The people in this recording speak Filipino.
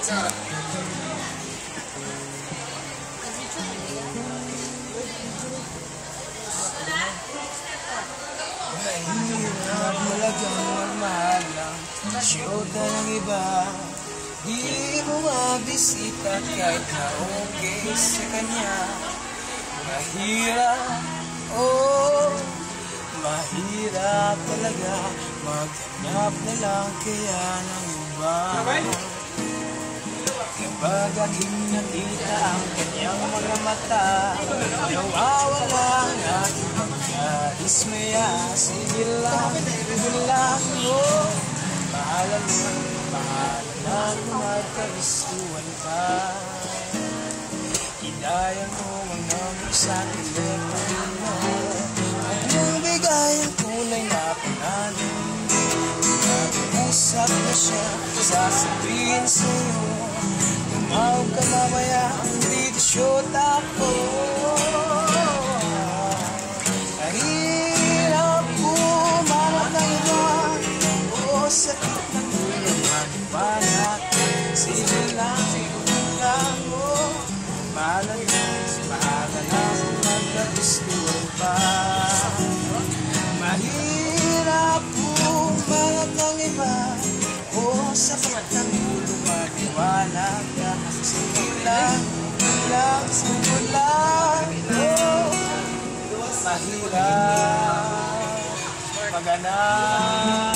Mahirap talagang magmahalang siyota ng iba. Di mo mabisita kahit na okay sa kanya. Mahirap, oh, mahirap talaga maghanap na lang kaya ng iba. Kapag aking nakita ang kanyang mga mata, nawawala ang aking pagkadismaya. Sige lang mo, bahala na kung magkagustuhan pa. Idaya mo ang number sa telepono mo at nang bigay ang kulay na pangalan. Nag-uusap na siya, sasabihin sa'yo, tumawag ka mamaya, hindi na syota ko. Mahirap pumarap ng iba, o sakit ng ulo, manibalat. Sige lang mo, bahala na kung magkagustuhan pa. Mahirap pumarap ng iba, o sakit ng ulo, manibalat ka. Sige lang, oh, mahirap maghanap